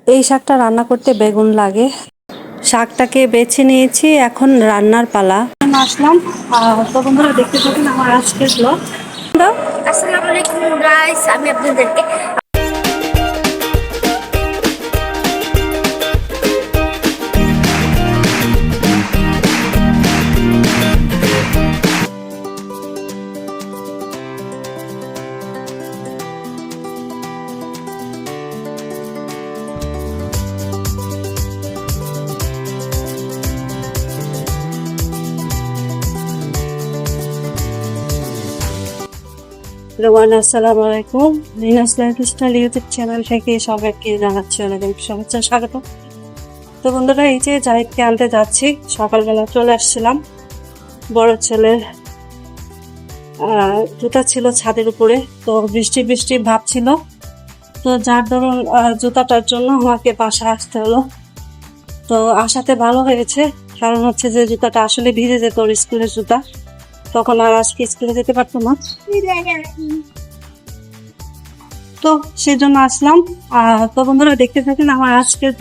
এই শাকটা রান্না করতে বেগুন লাগে। শাকটাকে বেছে নিয়েছি, এখন রান্নার পালা। আসলাম। তো বন্ধুরা দেখতে থাকুন আমার আজকের ব্লগ। আসসালামু আলাইকুম গাইস, আমি আপনাদেরকে আসসালামু আলাইকুম। লিনাস লাইফস্টাইল ইউটিউব চ্যানেল থেকে সবাইকে জানাচ্ছি অনেক শুভেচ্ছা, স্বাগত। তো বন্ধুরা, এই যে জাহিদকে আনতে যাচ্ছি। সকালবেলা চলে আসছিলাম। বড় ছেলের জুতা ছিল ছাদের উপরে, তো বৃষ্টি বৃষ্টি ভাব ছিল, তো যার ধরুন জুতাটার জন্য আমাকে বাসায় আসতে হলো। তো আসাতে ভালো হয়েছে, কারণ হচ্ছে যে জুতাটা আসলে ভিজে যেত, ওর স্কুলের জুতা, তখন আর আজকে স্কুলে যেতে পারতো না, তো সেই জন্য আসলাম। তো বন্ধুরা দেখতে থাকেন আমার আজকের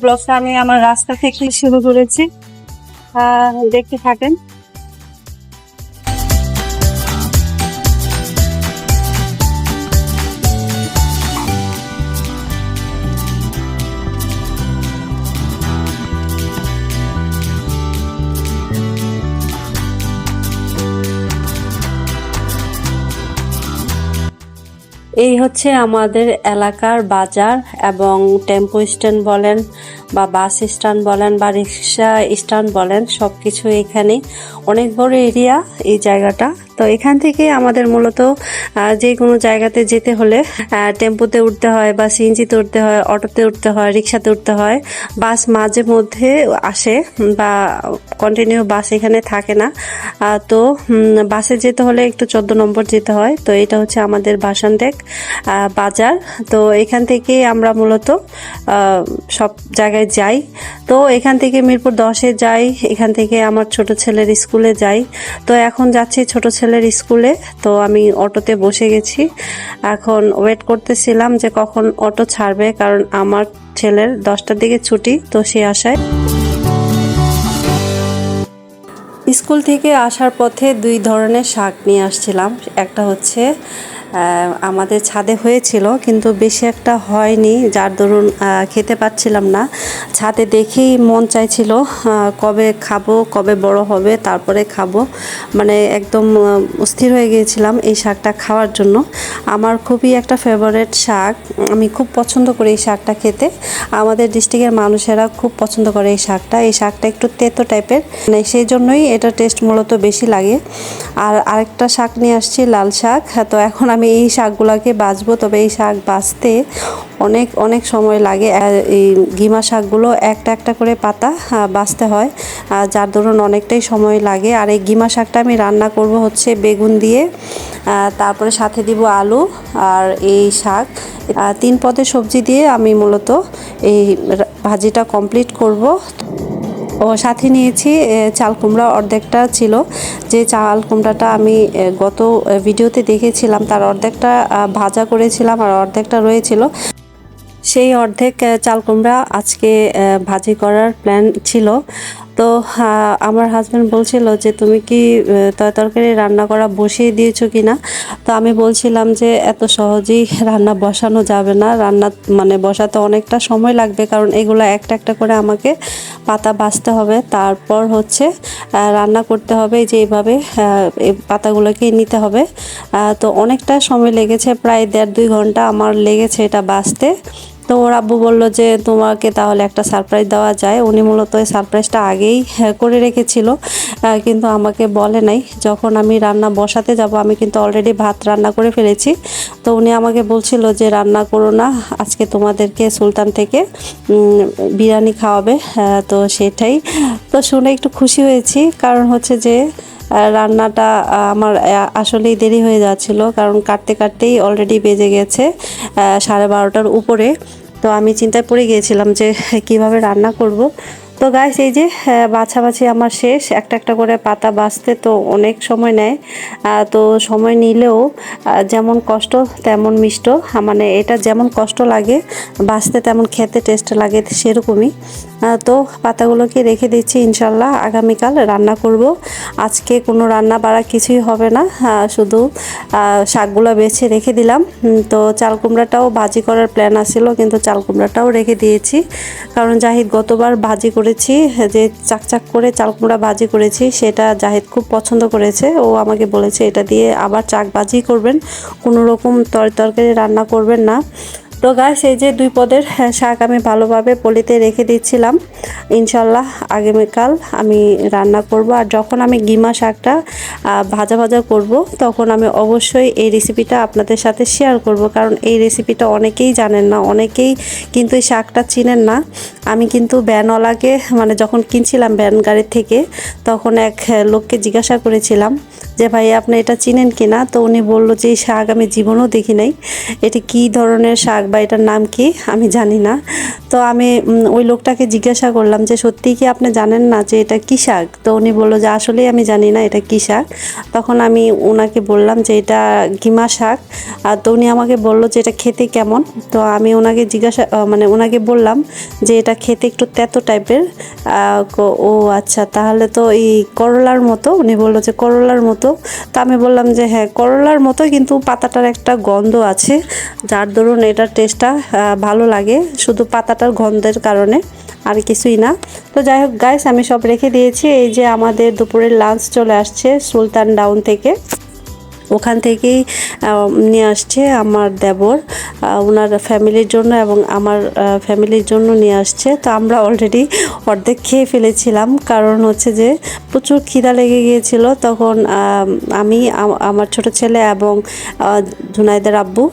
ব্লগটা আমি আমার রাস্তা থেকে শুরু করেছি, দেখতে থাকেন। এই হচ্ছে আমাদের এলাকার বাজার, এবং টেম্পো স্ট্যান্ড বলেন বা বাস স্ট্যান্ড বলেন বা রিক্সা স্ট্যান্ড বলেন, সবকিছু এখানে। অনেক বড় এরিয়া এই জায়গাটা। তো এখান থেকে আমাদের মূলত যে কোনো জায়গাতে যেতে হলে টেম্পোতে উঠতে হয় বা সিএনজিতে উঠতে হয়, অটোতে উঠতে হয়, রিক্সাতে উঠতে হয়। বাস মাঝে মধ্যে আসে বা কন্টিনিউ বাস এখানে থাকে না। তো বাসে যেতে হলে একটু 14 নম্বর যেতে হয়। তো এটা হচ্ছে আমাদের বাসানটেক বাজার। তো এখান থেকে আমরা মূলত সব জায়গায় যাই। তো এখান থেকে মিরপুর 10-এ যাই, এখান থেকে আমার ছোট ছেলের স্কুলে যাই। তো এখন যাচ্ছি ছোট ছেলের স্কুলে। তো আমি অটোতে বসে গেছি, এখন ওয়েট করতেছিলাম যে কখন অটো ছাড়বে, কারণ আমার ছেলের 10টার দিকে ছুটি, তো সে আসায়। স্কুল থেকে আসার পথে 2 ধরনের শাক নিয়ে আসছিলাম। একটা হচ্ছে আমাদের ছাদে হয়েছিল, কিন্তু বেশি একটা হয়নি, যার দরুন খেতে পাচ্ছিলাম না। ছাদে দেখেই মন চাইছিল কবে খাবো, কবে বড় হবে তারপরে খাবো, মানে একদম অস্থির হয়ে গিয়েছিলাম এই শাকটা খাওয়ার জন্য। আমার খুবই একটা ফেভারিট শাক, আমি খুব পছন্দ করি এই শাকটা খেতে। আমাদের ডিস্ট্রিক্টের মানুষেরা খুব পছন্দ করে এই শাকটা। এই শাকটা একটু তেতো টাইপের, মানে সেই জন্যই এটা টেস্ট মূলত বেশি লাগে। আর আরেকটা শাক নিয়ে আসছি, লাল শাক। তো এখন আমি এই শাকগুলোকে বাছবো, তবে এই শাক বাছতে অনেক অনেক সময় লাগে। এই গিমা শাকগুলো একটা একটা করে পাতা বাছতে হয়, যার দরুন অনেকটাই সময় লাগে। আর এই গিমা শাকটা আমি রান্না করব হচ্ছে বেগুন দিয়ে, তারপরে সাথে দিব আলু আর এই শাক। 3 পদের সবজি দিয়ে আমি মূলত এই ভাজিটা কমপ্লিট করব। ও সাথে নিয়েছি চাল কুমড়া, অর্ধেকটা ছিল। যে চাল কুমড়াটা আমি গত ভিডিওতে দেখেছিলাম, তার অর্ধেকটা ভাজা করেছিলাম আর অর্ধেকটা রয়েছিল। সেই অর্ধেক চাল কুমড়া আজকে ভাজি করার প্ল্যান ছিল। তো আমার হাজব্যান্ড বলছিল যে তুমি কি তরকারি রান্না করা বসিয়ে দিয়েছো কিনা। তো আমি বলছিলাম যে এত সহজেই রান্না বসানো যাবে না, রান্না মানে বসাতে অনেকটা সময় লাগবে, কারণ এগুলো একটা একটা করে আমাকে পাতা বাছতে হবে, তারপর হচ্ছে রান্না করতে হবে। যে এইভাবে এই পাতাগুলোকে নিতে হবে। তো অনেকটা সময় লেগেছে, প্রায় 1.5-2 ঘন্টা আমার লেগেছে এটা বাছতে। তো ওর আব্বু বললো যে তোমাকে তাহলে একটা সারপ্রাইজ দেওয়া যায়। উনি মূলত এই সারপ্রাইজটা আগেই করে রেখেছিল, কিন্তু আমাকে বলে নাই। যখন আমি রান্না বসাতে যাব, আমি কিন্তু অলরেডি ভাত রান্না করে ফেলেছি। তো উনি আমাকে বলছিল যে রান্না করো না, আজকে তোমাদেরকে সুলতান থেকে বিরিয়ানি খাওয়াবে। তো সেটাই তো শুনে একটু খুশি হয়েছি, কারণ হচ্ছে যে রান্নাটা আমার আসলেই দেরি হয়ে যাচ্ছিল, কারণ কাটতে কাটতেই অলরেডি বেজে গেছে 12:30টার উপরে। তো আমি চিন্তায় পড়ে গিয়েছিলাম যে কিভাবে রান্না করব। তো তো গাইস এই যে বাছাবাছি আমার শেষ, একটা একটা করে পাতা বাছতে তো অনেক সময় নেয়। তো সময় নিলেও যেমন কষ্ট তেমন মিষ্ট, মানে এটা যেমন কষ্ট লাগে বাছতে তেমন খেতে টেস্ট লাগে সেরকমই। তো পাতাগুলোকে রেখে দিচ্ছি, ইনশাল্লাহ আগামীকাল রান্না করব। আজকে কোনো রান্না বাড়া কিছুই হবে না, শুধু শাকগুলো বেছে রেখে দিলাম। তো চাল কুমড়াটাও ভাজি করার প্ল্যান আছিল, কিন্তু চাল কুমড়াটাও রেখে দিয়েছি, কারণ জাহিদ গতবার ভাজি করেছি, যে চাকচাক করে চাল কুমড়া ভাজি করেছি, সেটা জাহিদ খুব পছন্দ করেছে। ও আমাকে বলেছে এটা দিয়ে আবার চাক ভাজি করবেন, কোনো রকম তরকারি রান্না করবেন না। তো গাছ এই যে 2 পদের শাক আমি ভালোভাবে পলিতে রেখে দিচ্ছিলাম, ইনশাল্লাহ আগামীকাল আমি রান্না করব। আর যখন আমি গিমা শাকটা ভাজা ভাজা করব, তখন আমি অবশ্যই এই রেসিপিটা আপনাদের সাথে শেয়ার করব, কারণ এই রেসিপিটা অনেকেই জানেন না, অনেকেই কিন্তু এই শাকটা চিনেন না। আমি কিন্তু ভ্যানওয়ালাকে, মানে যখন কিনছিলাম ভ্যান গাড়ির থেকে, তখন এক লোককে জিজ্ঞাসা করেছিলাম যে ভাই আপনি এটা চিনেন কি না। তো উনি বললো যে এই শাক আমি জীবনেও দেখি নাই, এটি কী ধরনের শাক বা এটার নাম কি আমি জানি না। তো আমি ওই লোকটাকে জিজ্ঞাসা করলাম যে সত্যিই কি আপনি জানেন না যে এটা কী শাক। তো উনি বললো যে আসলেই আমি জানি না এটা কী শাক। তখন আমি ওনাকে বললাম যে এটা গিমা শাক। আর তো উনি আমাকে বললো যে এটা খেতে কেমন। তো আমি ওনাকে মানে ওনাকে বললাম যে এটা খেতে একটু তেতো টাইপের। ও আচ্ছা, তাহলে তো এই করলার মতো। উনি বললো যে করলার মতো। তো আমি বললাম যে হ্যাঁ করলার মতো, কিন্তু পাতাটার একটা গন্ধ আছে, যার দরুন এটার টেস্টটা ভালো লাগে, শুধু পাতাটার গন্ধের কারণে, আর কিছুই না। তো যাই হোক গাইস, আমি সব রেখে দিয়েছি। এই যে আমাদের দুপুরের লাঞ্চ চলে আসছে সুলতান ডাউন থেকে, ওখান থেকেই নিয়ে আসছে আমার দেবর, ওনার ফ্যামিলির জন্য এবং আমার ফ্যামিলির জন্য নিয়ে আসছে। তো আমরা অলরেডি অর্ধেক খেয়ে ফেলেছিলাম, কারণ হচ্ছে যে প্রচুর খিদা লেগে গিয়েছিল। তখন আমি, আমার ছোট ছেলে এবং জুনাইদের আব্বু,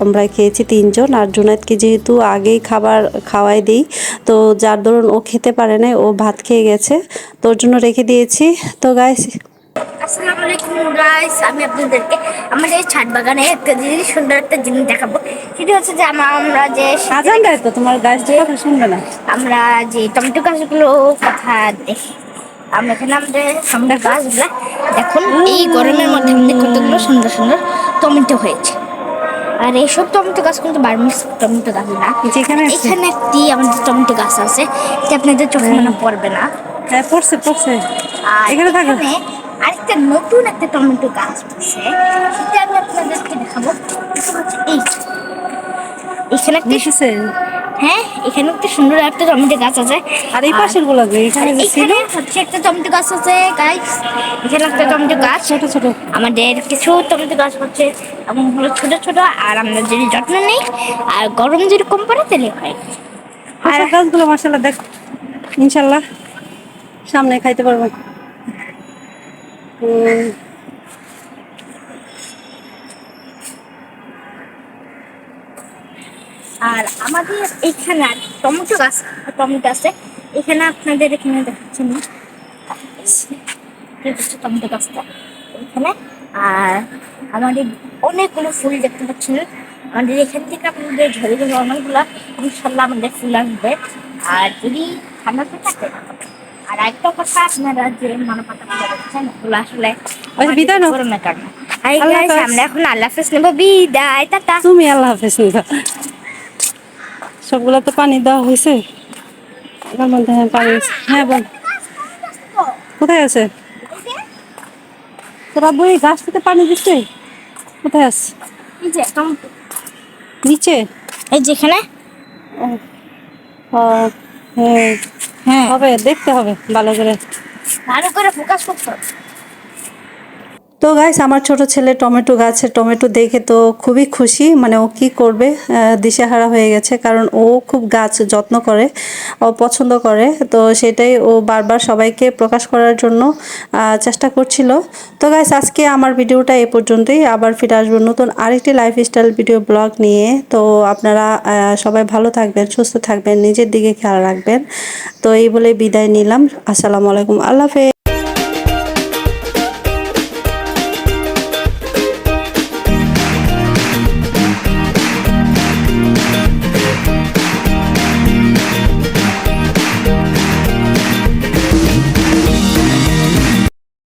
আমরা খেয়েছি 3 জন। আর জুনাইদকে যেহেতু আগেই খাবার খাওয়াই দিই, তো যার দরুন ও খেতে পারে না, ও ভাত খেয়ে গেছে, তো ওর জন্য রেখে দিয়েছি। তো গাইস আসসালামু আলাইকুম গাইস, আমি আপনাদেরকে আমাদের ছাদ বাগানে একটা জিনিস, সুন্দর একটা জিনিস দেখাবো। সেটা হচ্ছে যে আমরা যে আজান দেয় তো তোমার গাছ কথা শুনবে না। আমরা যে টমেটো গাছগুলো কথা দেখি, আমরা এখানে আমাদের টমেটো গাছগুলো দেখুন, এই গরমের মধ্যে আমাদের কতগুলো সুন্দর সুন্দর টমেটো হয়েছে। আর এইসব টমেটো গাছ কিন্তু বার্মিস টমেটো গাছ না, যেখানে এখানে একটি আমাদের টমেটো গাছ আছে, যে আপনাদের চোখে মনে পড়বে না। হ্যাঁ পড়ছে পড়ছে, আর এখানে থাকো। এখানে আরেকটা নতুন একটা টমেটো গাছ আছে, সেটা আমি আপনাদেরকে দেখাবো। সেটা হচ্ছে এখানে একটা হ্যাঁ, এখানে একটা সুন্দর একটা টমেটো গাছ আছে। আর এই পাশের গুলো এখানে যে ছিল, এখানে হচ্ছে একটা টমেটো গাছ আছে গাইস, এখানে একটা টমেটো গাছ, ছোট ছোট। আমাদের কিছু টমেটো গাছ হচ্ছে এবং হলো ছোট ছোট। আর আমরা যদি যত্ন নেই আর গরম যদি কম পড়ে তাহলে হয়। আর গাছগুলো মাশাআল্লাহ দেখ, ইনশাআল্লাহ সামনে খাইতে পারবো। আর আমাদের এখানে টমেটো গাছ, টমেটো আছে এখানে, আপনাদের এখানে দেখাচ্ছি না, টমেটো গাছটা এখানে। আর আমাদের অনেকগুলো ফুল দেখতে পাচ্ছেন, আমাদের এখান থেকে আপনাদের ঝরে ঝরে অনেকগুলো ইনশাল্লাহ আমাদের ফুল আসবে। আর যদি ঠান্ডাতে থাকে, আর একটা কথা, আপনারা যে মানবতা দেখছেন ওগুলো আসলে বিদায় নাও। গরমের কারণে। আমরা এখন আল্লাহ হাফেজ নেবো, বিদায়, টাটা। তুমি আল্লাহ হাফেজ নিবা। সবগুলো তো পানি দেওয়া হয়েছে, এবার মধ্যে পানি। হ্যাঁ বল, কোথায় আছে তোরা বই? গাছ থেকে পানি দিচ্ছে? কোথায় আছে? এই যে নিচে, এই যেখানে। হ্যাঁ হ্যাঁ, হবে, দেখতে হবে ভালো করে, ভালো করে ফোকাস করতে হবে। তো গাইস, আমার ছোট ছেলে টমেটো গাছের টমেটো দেখে তো খুবই খুশি, মানে ও কি করবে দিশেহারা হয়ে গেছে, কারণ ও খুব গাছ যত্ন করে, ও পছন্দ করে। তো সেটাই ও বারবার সবাইকে প্রকাশ করার জন্য চেষ্টা করছিল। তো গাইস, আজকে আমার ভিডিওটা এ পর্যন্তই, আবার ফিরে আসবো নতুন আরেকটি লাইফস্টাইল ভিডিও ব্লগ নিয়ে। তো আপনারা সবাই ভালো থাকবেন, সুস্থ থাকবেন, নিজের দিকে খেয়াল রাখবেন। তো এই বলে বিদায় নিলাম, আসসালামু আলাইকুম, আল্লাহ হাফেজ।